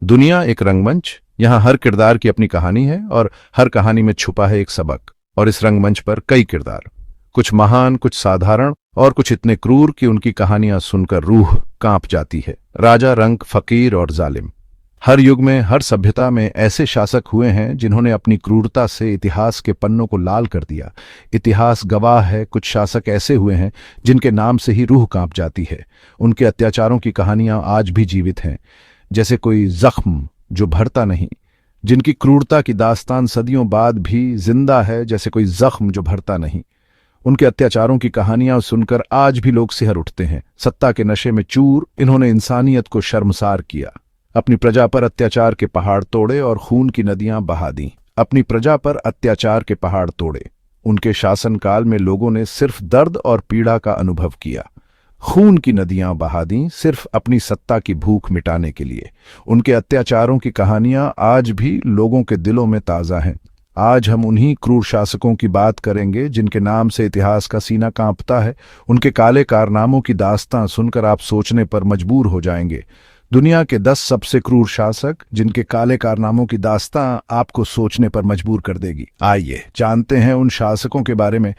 दुनिया एक रंगमंच। यहाँ हर किरदार की अपनी कहानी है और हर कहानी में छुपा है एक सबक। और इस रंगमंच पर कई किरदार, कुछ महान, कुछ साधारण और कुछ इतने क्रूर कि उनकी कहानियां सुनकर रूह कांप जाती है। राजा, रंक, फकीर और जालिम। हर युग में, हर सभ्यता में ऐसे शासक हुए हैं जिन्होंने अपनी क्रूरता से इतिहास के पन्नों को लाल कर दिया। इतिहास गवाह है, कुछ शासक ऐसे हुए हैं जिनके नाम से ही रूह कांप जाती है। उनके अत्याचारों की कहानियां आज भी जीवित हैं, जैसे कोई जख्म जो भरता नहीं। जिनकी क्रूरता की दास्तान सदियों बाद भी जिंदा है, जैसे कोई जख्म जो भरता नहीं। उनके अत्याचारों की कहानियां सुनकर आज भी लोग सिहर उठते हैं। सत्ता के नशे में चूर इन्होंने इंसानियत को शर्मसार किया। अपनी प्रजा पर अत्याचार के पहाड़ तोड़े और खून की नदियां बहा दी। अपनी प्रजा पर अत्याचार के पहाड़ तोड़े। उनके शासनकाल में लोगों ने सिर्फ दर्द और पीड़ा का अनुभव किया। खून की नदियां बहा दी सिर्फ अपनी सत्ता की भूख मिटाने के लिए। उनके अत्याचारों की कहानियां आज भी लोगों के दिलों में ताजा हैं। आज हम उन्हीं क्रूर शासकों की बात करेंगे जिनके नाम से इतिहास का सीना कांपता है। उनके काले कारनामों की दास्तां सुनकर आप सोचने पर मजबूर हो जाएंगे। दुनिया के 10 सबसे क्रूर शासक जिनके काले कारनामों की दास्तां आपको सोचने पर मजबूर कर देगी। आइए जानते हैं उन शासकों के बारे में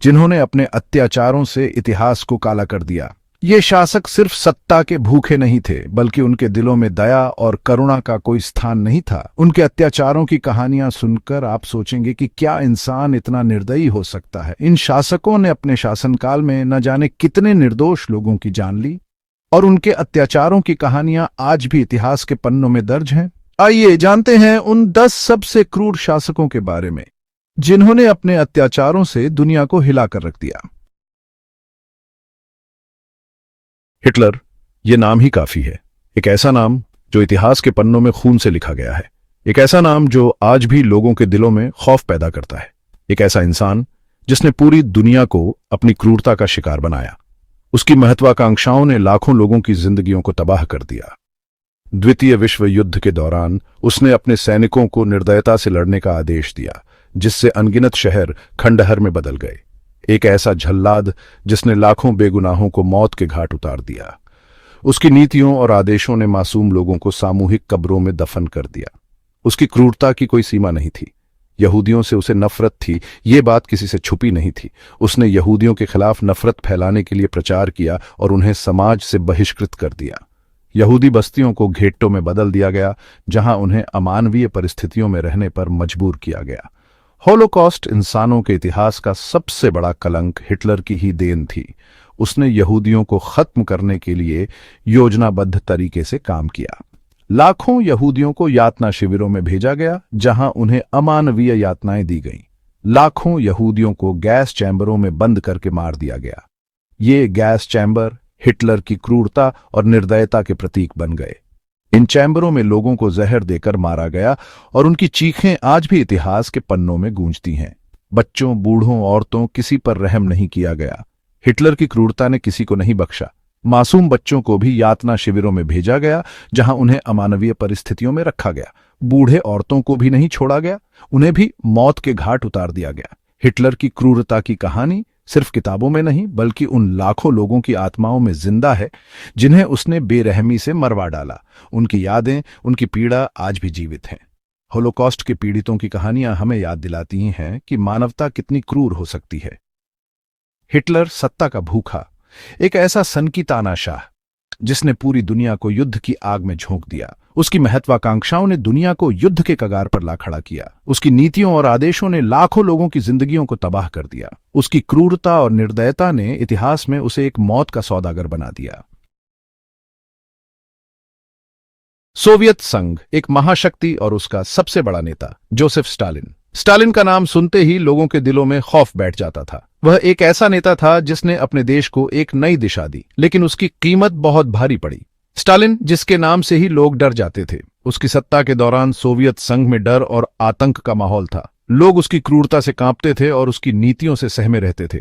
जिन्होंने अपने अत्याचारों से इतिहास को काला कर दिया। ये शासक सिर्फ सत्ता के भूखे नहीं थे, बल्कि उनके दिलों में दया और करुणा का कोई स्थान नहीं था। उनके अत्याचारों की कहानियां सुनकर आप सोचेंगे कि क्या इंसान इतना निर्दयी हो सकता है। इन शासकों ने अपने शासनकाल में न जाने कितने निर्दोष लोगों की जान ली, और उनके अत्याचारों की कहानियां आज भी इतिहास के पन्नों में दर्ज हैं। आइए जानते हैं उन 10 सबसे क्रूर शासकों के बारे में जिन्होंने अपने अत्याचारों से दुनिया को हिलाकर रख दिया। हिटलर, यह नाम ही काफी है। एक ऐसा नाम जो इतिहास के पन्नों में खून से लिखा गया है। एक ऐसा नाम जो आज भी लोगों के दिलों में खौफ पैदा करता है। एक ऐसा इंसान जिसने पूरी दुनिया को अपनी क्रूरता का शिकार बनाया। उसकी महत्वाकांक्षाओं ने लाखों लोगों की जिंदगियों को तबाह कर दिया। द्वितीय विश्व युद्ध के दौरान उसने अपने सैनिकों को निर्दयता से लड़ने का आदेश दिया, जिससे अनगिनत शहर खंडहर में बदल गए। एक ऐसा झल्लाद जिसने लाखों बेगुनाहों को मौत के घाट उतार दिया। उसकी नीतियों और आदेशों ने मासूम लोगों को सामूहिक कब्रों में दफन कर दिया। उसकी क्रूरता की कोई सीमा नहीं थी। यहूदियों से उसे नफरत थी, ये बात किसी से छुपी नहीं थी। उसने यहूदियों के खिलाफ नफरत फैलाने के लिए प्रचार किया और उन्हें समाज से बहिष्कृत कर दिया। यहूदी बस्तियों को घेट्टों में बदल दिया गया, जहां उन्हें अमानवीय परिस्थितियों में रहने पर मजबूर किया गया। होलोकॉस्ट इंसानों के इतिहास का सबसे बड़ा कलंक हिटलर की ही देन थी। उसने यहूदियों को खत्म करने के लिए योजनाबद्ध तरीके से काम किया। लाखों यहूदियों को यातना शिविरों में भेजा गया, जहां उन्हें अमानवीय यातनाएं दी गईं। लाखों यहूदियों को गैस चैम्बरों में बंद करके मार दिया गया। ये गैस चैम्बर हिटलर की क्रूरता और निर्दयता के प्रतीक बन गए। इन चैम्बरों में लोगों को जहर देकर मारा गया और उनकी चीखें आज भी इतिहास के पन्नों में गूंजती हैं। बच्चों, बूढ़ों, औरतों, किसी पर रहम नहीं किया गया। हिटलर की क्रूरता ने किसी को नहीं बख्शा। मासूम बच्चों को भी यातना शिविरों में भेजा गया, जहां उन्हें अमानवीय परिस्थितियों में रखा गया। बूढ़े औरतों को भी नहीं छोड़ा गया, उन्हें भी मौत के घाट उतार दिया गया। हिटलर की क्रूरता की कहानी सिर्फ किताबों में नहीं, बल्कि उन लाखों लोगों की आत्माओं में जिंदा है जिन्हें उसने बेरहमी से मरवा डाला। उनकी यादें, उनकी पीड़ा आज भी जीवित हैं। होलोकॉस्ट के पीड़ितों की कहानियां हमें याद दिलाती हैं कि मानवता कितनी क्रूर हो सकती है। हिटलर सत्ता का भूखा, एक ऐसा सनकी तानाशाह जिसने पूरी दुनिया को युद्ध की आग में झोंक दिया। उसकी महत्वाकांक्षाओं ने दुनिया को युद्ध के कगार पर ला खड़ा किया। उसकी नीतियों और आदेशों ने लाखों लोगों की जिंदगियों को तबाह कर दिया। उसकी क्रूरता और निर्दयता ने इतिहास में उसे एक मौत का सौदागर बना दिया। सोवियत संघ, एक महाशक्ति और उसका सबसे बड़ा नेता जोसेफ स्टालिन। स्टालिन का नाम सुनते ही लोगों के दिलों में खौफ बैठ जाता था। वह एक ऐसा नेता था जिसने अपने देश को एक नई दिशा दी, लेकिन उसकी कीमत बहुत भारी पड़ी। स्टालिन, जिसके नाम से ही लोग डर जाते थे। उसकी सत्ता के दौरान सोवियत संघ में डर और आतंक का माहौल था। लोग उसकी क्रूरता से कांपते थे और उसकी नीतियों से सहमे रहते थे।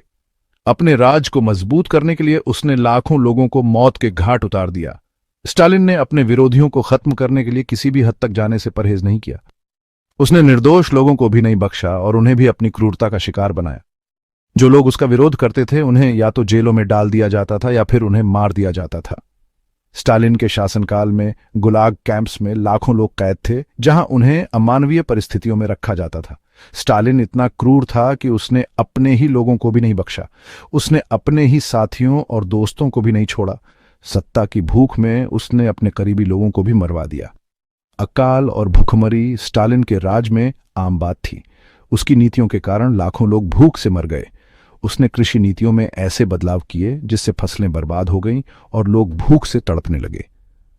अपने राज को मजबूत करने के लिए उसने लाखों लोगों को मौत के घाट उतार दिया। स्टालिन ने अपने विरोधियों को खत्म करने के लिए किसी भी हद तक जाने से परहेज नहीं किया। उसने निर्दोष लोगों को भी नहीं बख्शा और उन्हें भी अपनी क्रूरता का शिकार बनाया। जो लोग उसका विरोध करते थे उन्हें या तो जेलों में डाल दिया जाता था या फिर उन्हें मार दिया जाता था। स्टालिन के शासनकाल में गुलाग कैंप्स में लाखों लोग कैद थे, जहां उन्हें अमानवीय परिस्थितियों में रखा जाता था। स्टालिन इतना क्रूर था कि उसने अपने ही लोगों को भी नहीं बख्शा। उसने अपने ही साथियों और दोस्तों को भी नहीं छोड़ा। सत्ता की भूख में उसने अपने करीबी लोगों को भी मरवा दिया। अकाल और भूखमरी स्टालिन के राज में आम बात थी। उसकी नीतियों के कारण लाखों लोग भूख से मर गए। उसने कृषि नीतियों में ऐसे बदलाव किए जिससे फसलें बर्बाद हो गईं और लोग भूख से तड़पने लगे।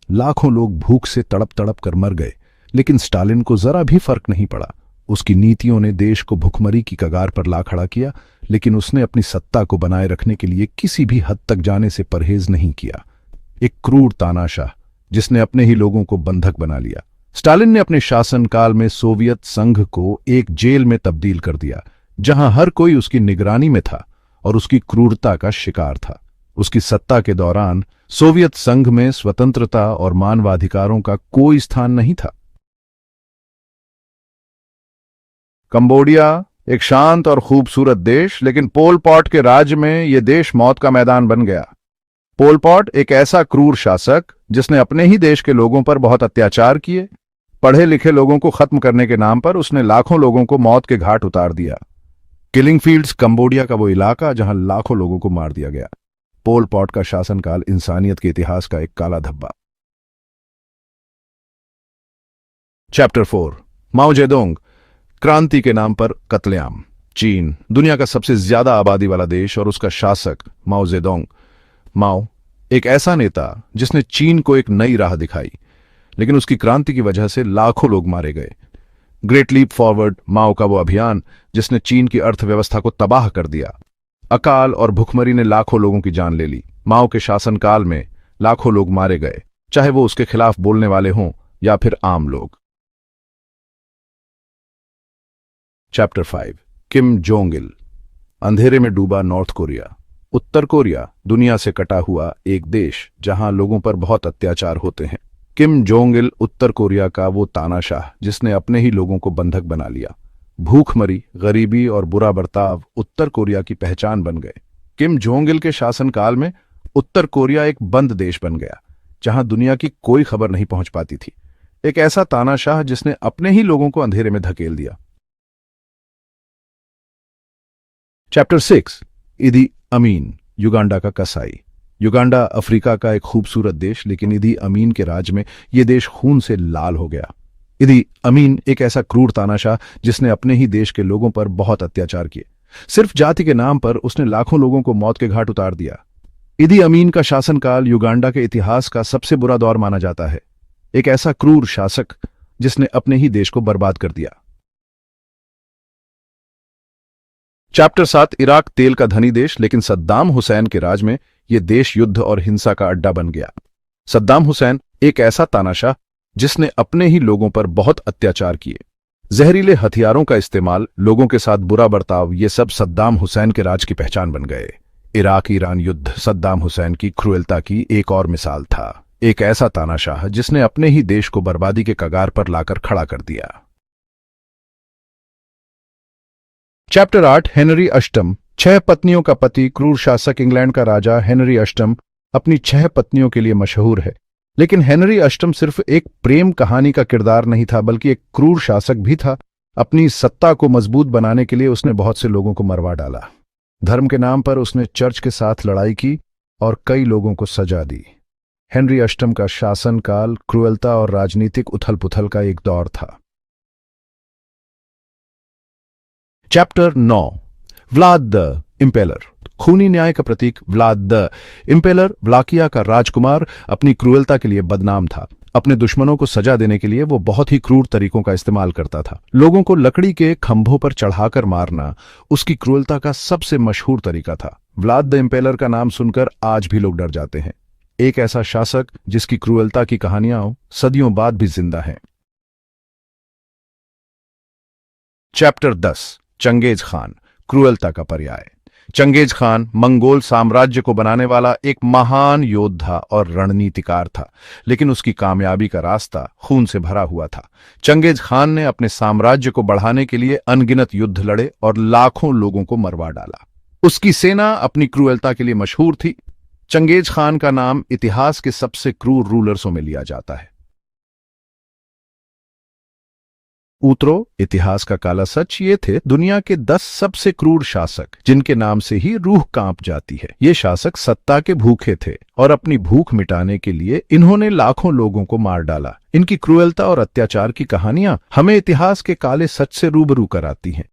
लाखों लोग भूख से तड़प तड़प कर मर गए, लेकिन स्टालिन को जरा भी फर्क नहीं पड़ा। उसकी नीतियों ने देश को भुखमरी की कगार पर ला खड़ा किया, लेकिन उसने अपनी सत्ता को बनाए रखने के लिए किसी भी हद तक जाने से परहेज नहीं किया। एक क्रूर तानाशाह जिसने अपने ही लोगों को बंधक बना लिया। स्टालिन ने अपने शासनकाल में सोवियत संघ को एक जेल में तब्दील कर दिया, जहां हर कोई उसकी निगरानी में था और उसकी क्रूरता का शिकार था। उसकी सत्ता के दौरान सोवियत संघ में स्वतंत्रता और मानवाधिकारों का कोई स्थान नहीं था। कंबोडिया एक शांत और खूबसूरत देश, लेकिन पोल पॉट के राज्य में यह देश मौत का मैदान बन गया। पोल पॉट एक ऐसा क्रूर शासक जिसने अपने ही देश के लोगों पर बहुत अत्याचार किए। पढ़े लिखे लोगों को खत्म करने के नाम पर उसने लाखों लोगों को मौत के घाट उतार दिया। किलिंग फील्ड्स कंबोडिया का वो इलाका जहां लाखों लोगों को मार दिया गया। पोल पॉट का शासनकाल इंसानियत के इतिहास का एक काला धब्बा। चैप्टर 4 माओ जेडोंग, क्रांति के नाम पर कत्लेआम। चीन दुनिया का सबसे ज्यादा आबादी वाला देश और उसका शासक माओ जेडोंग। माओ एक ऐसा नेता जिसने चीन को एक नई राह दिखाई, लेकिन उसकी क्रांति की वजह से लाखों लोग मारे गए। ग्रेट लीप फॉरवर्ड माओ का वो अभियान जिसने चीन की अर्थव्यवस्था को तबाह कर दिया। अकाल और भुखमरी ने लाखों लोगों की जान ले ली। माओ के शासनकाल में लाखों लोग मारे गए, चाहे वो उसके खिलाफ बोलने वाले हों या फिर आम लोग। चैप्टर 5 किम जोंग इल, अंधेरे में डूबा नॉर्थ कोरिया। उत्तर कोरिया दुनिया से कटा हुआ एक देश जहां लोगों पर बहुत अत्याचार होते हैं। किम जोंग इल उत्तर कोरिया का वो तानाशाह जिसने अपने ही लोगों को बंधक बना लिया। भूखमरी, गरीबी और बुरा बर्ताव उत्तर कोरिया की पहचान बन गए। किम जोंग इल के शासनकाल में उत्तर कोरिया एक बंद देश बन गया, जहां दुनिया की कोई खबर नहीं पहुंच पाती थी। एक ऐसा तानाशाह जिसने अपने ही लोगों को अंधेरे में धकेल दिया। चैप्टर 6 इदी अमीन, युगांडा का कसाई। युगांडा अफ्रीका का एक खूबसूरत देश, लेकिन इदी अमीन के राज में यह देश खून से लाल हो गया। इदी अमीन एक ऐसा क्रूर तानाशाह जिसने अपने ही देश के लोगों पर बहुत अत्याचार किए। सिर्फ जाति के नाम पर उसने लाखों लोगों को मौत के घाट उतार दिया। इदी अमीन का शासनकाल युगांडा के इतिहास का सबसे बुरा दौर माना जाता है। एक ऐसा क्रूर शासक जिसने अपने ही देश को बर्बाद कर दिया। चैप्टर 7 इराक तेल का धनी देश, लेकिन सद्दाम हुसैन के राज में यह देश युद्ध और हिंसा का अड्डा बन गया। सद्दाम हुसैन एक ऐसा तानाशाह जिसने अपने ही लोगों पर बहुत अत्याचार किए। जहरीले हथियारों का इस्तेमाल, लोगों के साथ बुरा बर्ताव, ये सब सद्दाम हुसैन के राज की पहचान बन गए। इराक ईरान युद्ध सद्दाम हुसैन की क्रूरता की एक और मिसाल था। एक ऐसा तानाशाह जिसने अपने ही देश को बर्बादी के कगार पर लाकर खड़ा कर दिया। चैप्टर 8 हेनरी अष्टम, 6 पत्नियों का पति, क्रूर शासक। इंग्लैंड का राजा हेनरी अष्टम अपनी 6 पत्नियों के लिए मशहूर है, लेकिन हेनरी अष्टम सिर्फ एक प्रेम कहानी का किरदार नहीं था, बल्कि एक क्रूर शासक भी था। अपनी सत्ता को मजबूत बनाने के लिए उसने बहुत से लोगों को मरवा डाला। धर्म के नाम पर उसने चर्च के साथ लड़ाई की और कई लोगों को सजा दी। हेनरी अष्टम का शासनकाल क्रूरता और राजनीतिक उथल पुथल का एक दौर था। चैप्टर 9 व्लाद द इम्पेलर, खूनी न्याय का प्रतीक। व्लाद द इम्पेलर व्लाकिया का राजकुमार अपनी क्रूरता के लिए बदनाम था। अपने दुश्मनों को सजा देने के लिए वो बहुत ही क्रूर तरीकों का इस्तेमाल करता था। लोगों को लकड़ी के खंभों पर चढ़ाकर मारना उसकी क्रूरता का सबसे मशहूर तरीका था। व्लाद द इम्पेलर का नाम सुनकर आज भी लोग डर जाते हैं। एक ऐसा शासक जिसकी क्रूरता की कहानियां सदियों बाद भी जिंदा हैं। चैप्टर 10 चंगेज खान, क्रूरता का पर्याय। चंगेज खान मंगोल साम्राज्य को बनाने वाला एक महान योद्धा और रणनीतिकार था, लेकिन उसकी कामयाबी का रास्ता खून से भरा हुआ था। चंगेज खान ने अपने साम्राज्य को बढ़ाने के लिए अनगिनत युद्ध लड़े और लाखों लोगों को मरवा डाला। उसकी सेना अपनी क्रूरता के लिए मशहूर थी। चंगेज खान का नाम इतिहास के सबसे क्रूर रूलर्सों में लिया जाता है। उतरो इतिहास का काला सच ये थे दुनिया के 10 सबसे क्रूर शासक जिनके नाम से ही रूह कांप जाती है। ये शासक सत्ता के भूखे थे और अपनी भूख मिटाने के लिए इन्होंने लाखों लोगों को मार डाला। इनकी क्रूरता और अत्याचार की कहानियां हमें इतिहास के काले सच से रूबरू कराती हैं।